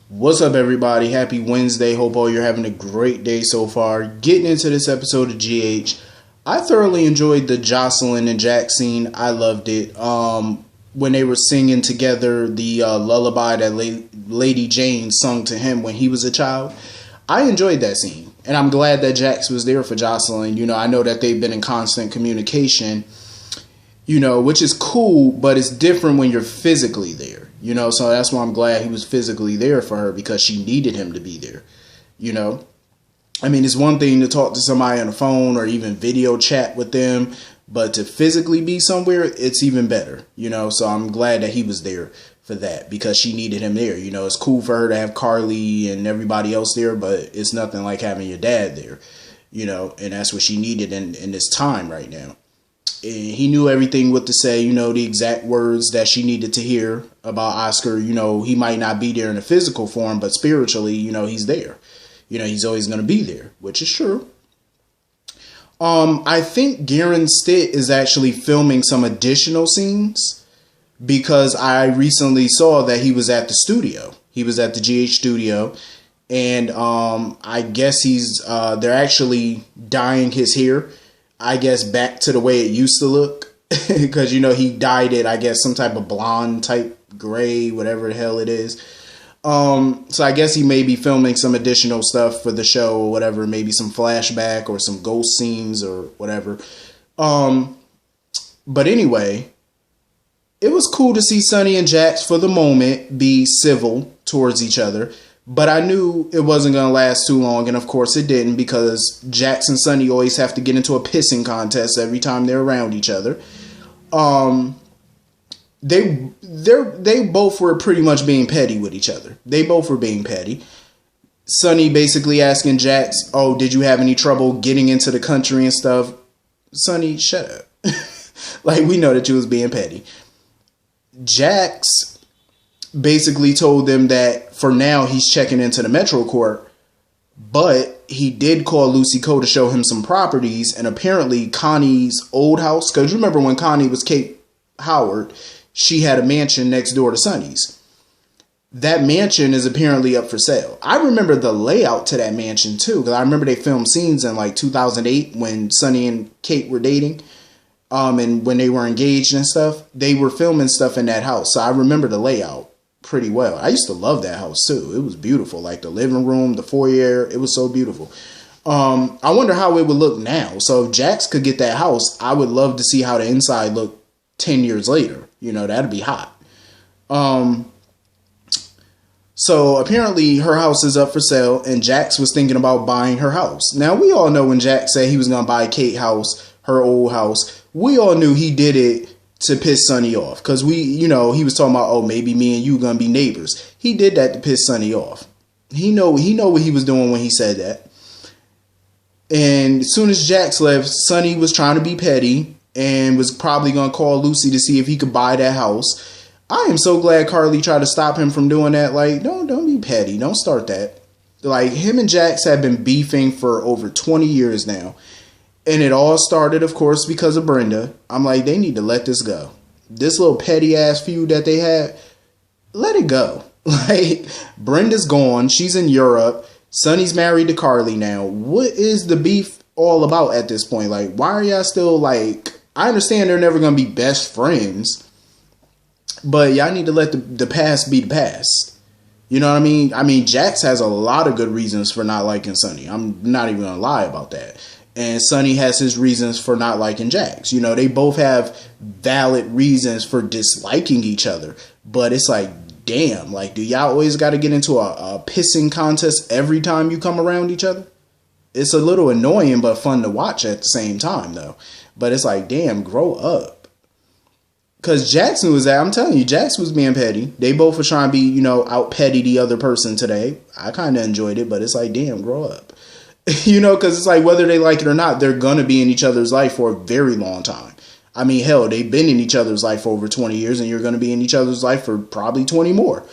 What's up, everybody? Happy Wednesday. Hope all you're having a great day so far. Getting into this episode of GH, I thoroughly enjoyed the Jocelyn and Jax scene. I loved it. When they were singing together the lullaby that Lady Jane sung to him when he was a child, I enjoyed that scene. And I'm glad that Jax was there for Jocelyn. You know, I know that they've been in constant communication, you know, which is cool, but it's different when you're physically there, you know, so that's why I'm glad he was physically there for her, because she needed him to be there, you know. I mean, it's one thing to talk to somebody on the phone or even video chat with them, but to physically be somewhere, it's even better, you know, so I'm glad that he was there for that, because she needed him there. You know, it's cool for her to have Carly and everybody else there, but it's nothing like having your dad there, you know, and that's what she needed in this time right now. He knew everything what to say, you know, the exact words that she needed to hear about Oscar. You know, he might not be there in a physical form, but spiritually, you know, he's there. You know, he's always going to be there, which is true. I think Garen Stitt is actually filming some additional scenes, because I recently saw that he was at the studio. He was at the GH studio, and I guess they're actually dyeing his hair, I guess, back to the way it used to look, because, you know, he dyed it, I guess, some type of blonde type gray, whatever the hell it is. So I guess he may be filming some additional stuff for the show or whatever, maybe some flashback or some ghost scenes or whatever. But anyway, it was cool to see Sonny and Jax for the moment be civil towards each other. But I knew it wasn't going to last too long, and of course it didn't, because Jax and Sonny always have to get into a pissing contest every time they're around each other. They both were pretty much being petty with each other. They both were being petty. Sonny basically asking Jax, "Oh, did you have any trouble getting into the country and stuff?" Sonny, shut up. Like, we know that you was being petty. Jax basically told them that for now he's checking into the Metro Court, but he did call Lucy Coe to show him some properties, and apparently Connie's old house, because you remember when Connie was Kate Howard, she had a mansion next door to Sonny's. That mansion is apparently up for sale. I remember the layout to that mansion too, because I remember they filmed scenes in like 2008 when Sonny and Kate were dating. And when they were engaged and stuff, they were filming stuff in that house. So I remember the layout pretty well. I used to love that house too. It was beautiful. Like the living room, the foyer, it was so beautiful. I wonder how it would look now. So if Jax could get that house, I would love to see how the inside looked 10 years later. You know, that'd be hot. So apparently her house is up for sale, and Jax was thinking about buying her house. Now, we all know when Jax said he was going to buy Kate house, her old house, we all knew he did it to piss Sonny off, because he was talking about, oh, maybe me and you gonna be neighbors. He did that to piss Sonny off. He know what he was doing when he said that. And as soon as Jax left, Sonny was trying to be petty and was probably gonna call Lucy to see if he could buy that house. I am so glad Carly tried to stop him from doing that. Like, don't be petty. Don't start that. Like, him and Jax have been beefing for over 20 years now. And it all started, of course, because of Brenda. I'm like, they need to let this go. This little petty ass feud that they had, let it go. Like, Brenda's gone. She's in Europe. Sonny's married to Carly now. What is the beef all about at this point? Like, why are y'all still, like, I understand they're never going to be best friends, but y'all need to let the past be the past. You know what I mean? I mean, Jax has a lot of good reasons for not liking Sonny. I'm not even going to lie about that. And Sonny has his reasons for not liking Jax. You know, they both have valid reasons for disliking each other. But it's like, damn, like, do y'all always got to get into a pissing contest every time you come around each other? It's a little annoying, but fun to watch at the same time, though. But it's like, damn, grow up. Because Jax was that. I'm telling you, Jax was being petty. They both were trying to be, you know, out petty the other person today. I kind of enjoyed it, but it's like, damn, grow up. You know, because it's like, whether they like it or not, they're going to be in each other's life for a very long time. I mean, hell, they've been in each other's life for over 20 years, and you're going to be in each other's life for probably 20 more,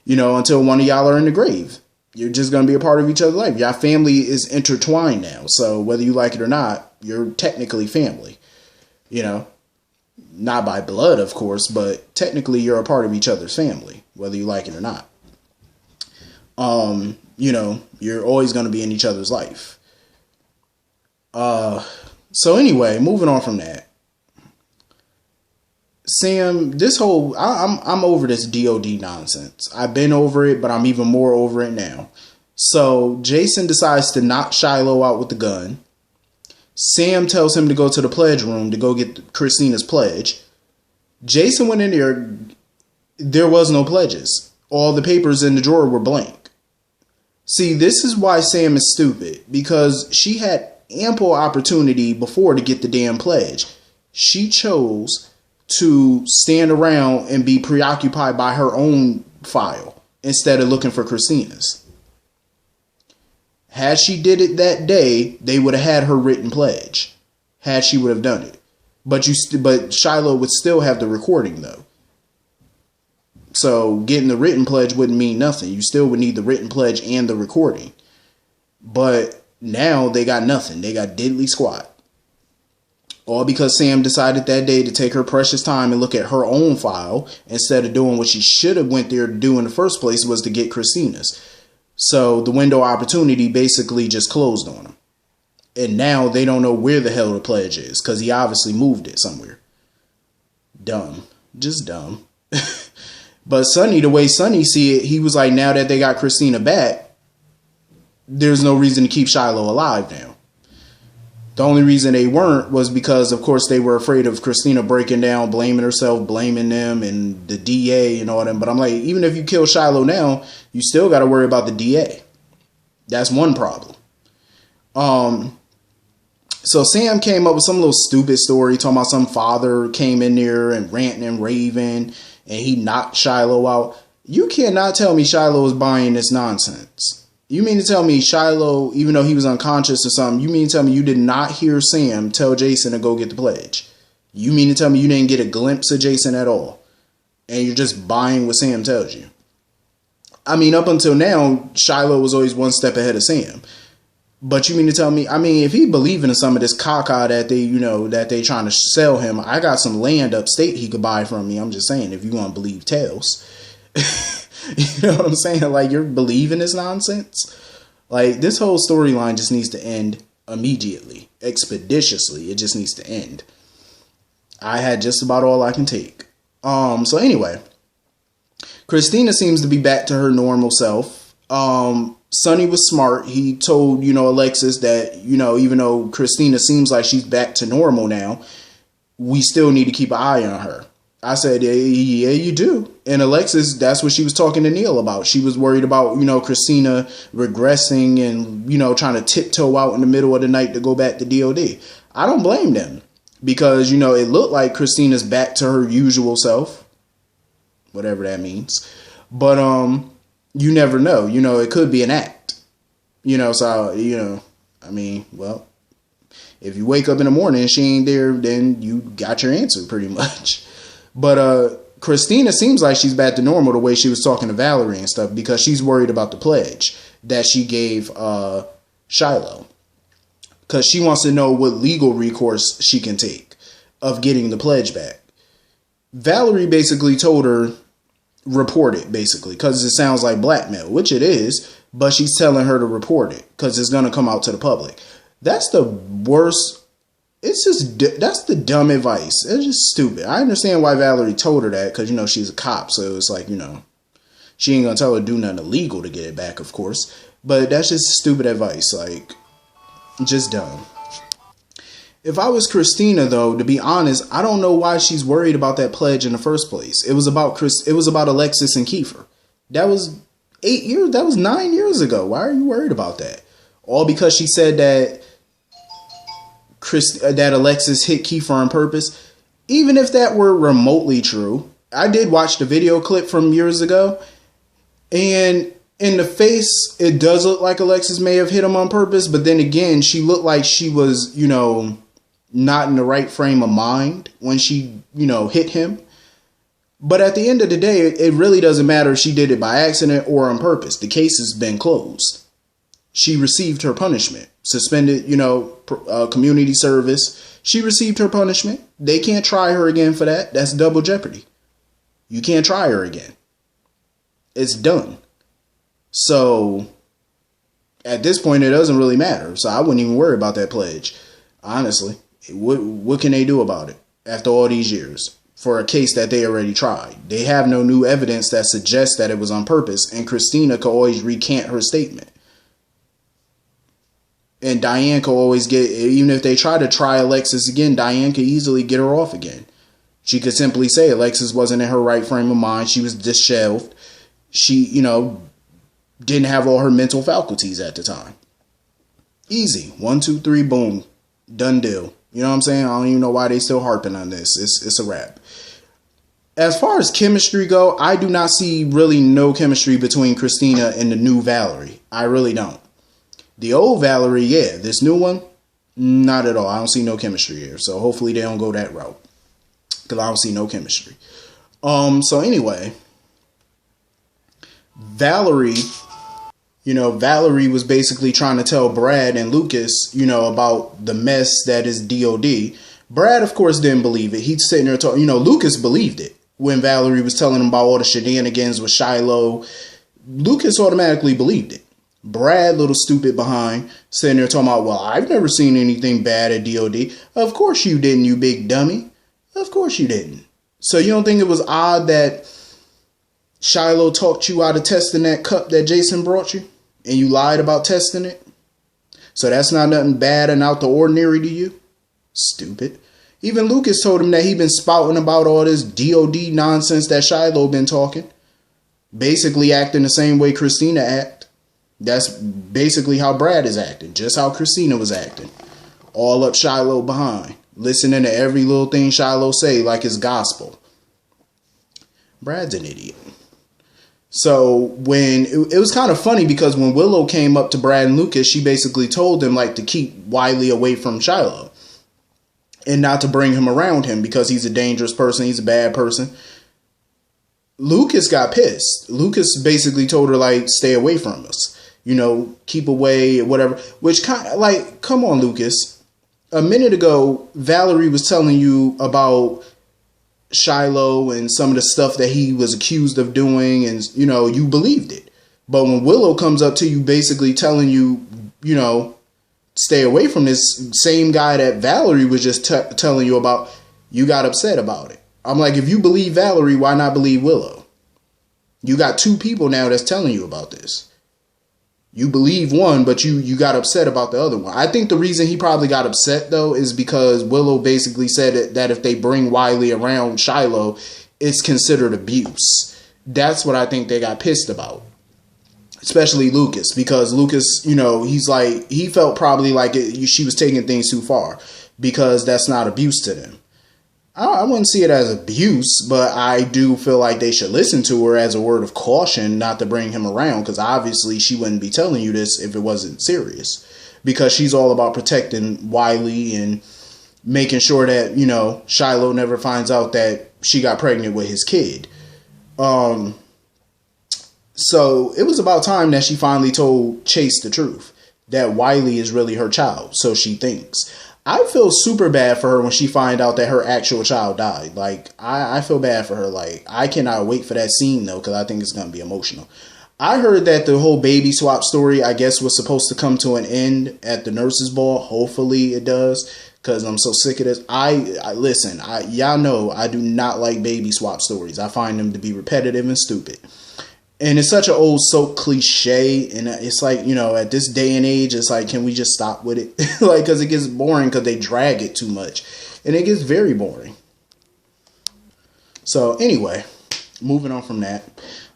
you know, until one of y'all are in the grave. You're just going to be a part of each other's life. Your family is intertwined now. So whether you like it or not, you're technically family, you know, not by blood, of course, but technically you're a part of each other's family, whether you like it or not. You're always going to be in each other's life. So anyway, moving on from that. Sam, I'm over this DOD nonsense. I've been over it, but I'm even more over it now. So Jason decides to knock Shiloh out with the gun. Sam tells him to go to the pledge room to go get Kristina's pledge. Jason went in there. There was no pledges. All the papers in the drawer were blank. See, this is why Sam is stupid, because she had ample opportunity before to get the damn pledge. She chose to stand around and be preoccupied by her own file instead of looking for Kristina's. Had she did it that day, they would have had her written pledge. Had she would have done it. But Shiloh would still have the recording though. So getting the written pledge wouldn't mean nothing. You still would need the written pledge and the recording. But now they got nothing. They got diddly squat. All because Sam decided that day to take her precious time and look at her own file instead of doing what she should have went there to do in the first place, was to get Kristina's. So the window of opportunity basically just closed on him. And now they don't know where the hell the pledge is, because he obviously moved it somewhere. Dumb. Just dumb. But Sonny, the way Sonny see it, he was like, now that they got Kristina back, there's no reason to keep Shiloh alive now. The only reason they weren't was because, of course, they were afraid of Kristina breaking down, blaming herself, blaming them, and the DA and all them. But I'm like, even if you kill Shiloh now, you still got to worry about the DA. That's one problem. So Sam came up with some little stupid story talking about some father came in there and ranting and raving, and he knocked Shiloh out. You cannot tell me Shiloh was buying this nonsense. You mean to tell me Shiloh, even though he was unconscious or something, you mean to tell me you did not hear Sam tell Jason to go get the pledge? You mean to tell me you didn't get a glimpse of Jason at all? And you're just buying what Sam tells you? I mean, up until now, Shiloh was always one step ahead of Sam. But you mean to tell me, I mean, if he believing in some of this caca that they trying to sell him, I got some land upstate he could buy from me. I'm just saying, if you want to believe tales. You know what I'm saying? Like, you're believing this nonsense? Like, this whole storyline just needs to end immediately. Expeditiously. It just needs to end. I had just about all I can take. So anyway. Kristina seems to be back to her normal self. Sonny was smart. He told, Alexis that, even though Kristina seems like she's back to normal now, we still need to keep an eye on her. I said, yeah, you do. And Alexis, that's what she was talking to Neil about. She was worried about, Kristina regressing and, trying to tiptoe out in the middle of the night to go back to DOD. I don't blame them because, it looked like Kristina's back to her usual self, whatever that means. But, you never know. It could be an act. So, I mean, well, if you wake up in the morning and she ain't there, then you got your answer pretty much. But Kristina seems like she's back to normal the way she was talking to Valerie and stuff, because she's worried about the pledge that she gave Shiloh. Because she wants to know what legal recourse she can take of getting the pledge back. Valerie basically told her, report it, basically, because it sounds like blackmail, which it is, but she's telling her to report it because it's going to come out to the public. That's the worst. That's the dumb advice. It's just stupid. I understand why Valerie told her that, because, she's a cop, so it's like, she ain't going to tell her to do nothing illegal to get it back, of course, but that's just stupid advice, like, just dumb. If I was Kristina, though, to be honest, I don't know why she's worried about that pledge in the first place. It was about Alexis and Kiefer. That was 9 years ago. Why are you worried about that? All because she said that that Alexis hit Kiefer on purpose. Even if that were remotely true, I did watch the video clip from years ago, and in the face, it does look like Alexis may have hit him on purpose, but then again, she looked like she was, not in the right frame of mind when she, hit him. But at the end of the day, it really doesn't matter if she did it by accident or on purpose. The case has been closed. She received her punishment. Suspended, community service. She received her punishment. They can't try her again for that. That's double jeopardy. You can't try her again. It's done. So at this point, it doesn't really matter. So I wouldn't even worry about that pledge. Honestly, what can they do about it after all these years for a case that they already tried? They have no new evidence that suggests that it was on purpose, and Kristina could always recant her statement. And Diane could always even if they try to try Alexis again, Diane could easily get her off again. She could simply say Alexis wasn't in her right frame of mind. She was disheveled. She, didn't have all her mental faculties at the time. Easy. 1, 2, 3, boom. Done deal. You know what I'm saying? I don't even know why they still harping on this. It's a wrap. As far as chemistry go, I do not see really no chemistry between Kristina and the new Valerie. I really don't. The old Valerie, yeah. This new one, not at all. I don't see no chemistry here. So hopefully they don't go that route, because I don't see no chemistry. So anyway, Valerie was basically trying to tell Brad and Lucas, about the mess that is DOD. Brad, of course, didn't believe it. He's sitting there talking, Lucas believed it when Valerie was telling him about all the shenanigans with Shiloh. Lucas automatically believed it. Brad, little stupid behind, sitting there talking about, well, I've never seen anything bad at DOD. Of course you didn't, you big dummy. Of course you didn't. So you don't think it was odd that Shiloh talked you out of testing that cup that Jason brought you? And you lied about testing it? So that's not nothing bad and out the ordinary to you? Stupid. Even Lucas told him that he'd been spouting about all this DOD nonsense that Shiloh been talking. Basically acting the same way Kristina act. That's basically how Brad is acting. Just how Kristina was acting. All up Shiloh behind. Listening to every little thing Shiloh say like it's gospel. Brad's an idiot. So when it was kind of funny, because when Willow came up to Brad and Lucas, she basically told them to keep Wiley away from Shiloh and not to bring him around him because he's a dangerous person. He's a bad person. Lucas got pissed. Lucas basically told her stay away from us, keep away, whatever, which kind of come on, Lucas. A minute ago, Valerie was telling you about Shiloh and some of the stuff that he was accused of doing, and you believed it. But when Willow comes up to you basically telling you, stay away from this same guy that Valerie was just telling you about, you got upset about it. I'm like, if you believe Valerie, why not believe Willow? You got two people now that's telling you about this. You believe one, but you got upset about the other one. I think the reason he probably got upset, though, is because Willow basically said that if they bring Wiley around Shiloh, it's considered abuse. That's what I think they got pissed about. Especially Lucas, because Lucas, he felt probably she was taking things too far, because that's not abuse to them. I wouldn't see it as abuse, but I do feel like they should listen to her as a word of caution not to bring him around, because obviously she wouldn't be telling you this if it wasn't serious, because she's all about protecting Wiley and making sure that, Shiloh never finds out that she got pregnant with his kid. So it was about time that she finally told Chase the truth, that Wiley is really her child, so she thinks. I feel super bad for her when she find out that her actual child died. I feel bad for her. I cannot wait for that scene, though, because I think it's going to be emotional. I heard that the whole baby swap story, I guess, was supposed to come to an end at the nurses' ball. Hopefully it does, because I'm so sick of this. Listen, y'all know I do not like baby swap stories. I find them to be repetitive and stupid. And it's such an old soap cliche, and it's at this day and age, it's can we just stop with it? Because it gets boring because they drag it too much. And it gets very boring. So, anyway, moving on from that.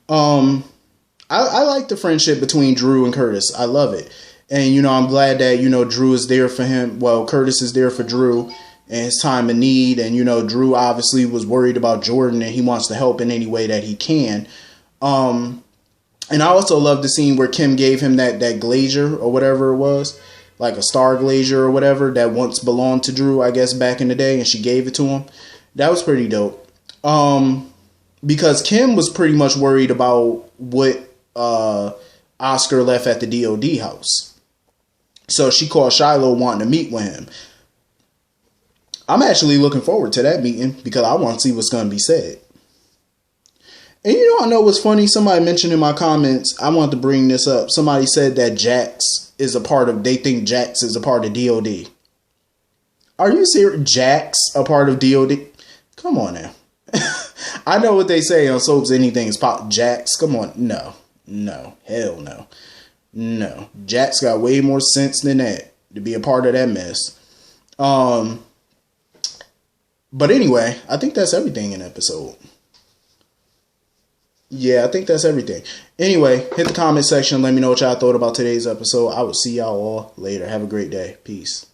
I like the friendship between Drew and Curtis. I love it. And, I'm glad that, Drew is there for him. Well, Curtis is there for Drew in his time of need. And, Drew obviously was worried about Jordan, and he wants to help in any way that he can. And I also love the scene where Kim gave him that glazier or whatever it was, like a star glazier or whatever that once belonged to Drew, I guess, back in the day, and she gave it to him. That was pretty dope. Because Kim was pretty much worried about what Oscar left at the DOD house. So she called Shiloh wanting to meet with him. I'm actually looking forward to that meeting because I want to see what's going to be said. And I know what's funny? Somebody mentioned in my comments, I wanted to bring this up. Somebody said that they think Jax is a part of DOD. Are you serious? Jax a part of DOD? Come on now. I know what they say on soaps, anything is pop. Jax, come on. No, hell no. No. Jax got way more sense than that to be a part of that mess. But anyway, I think that's everything in episode. Yeah, I think that's everything. Anyway, hit the comment section. Let me know what y'all thought about today's episode. I will see y'all all later. Have a great day. Peace.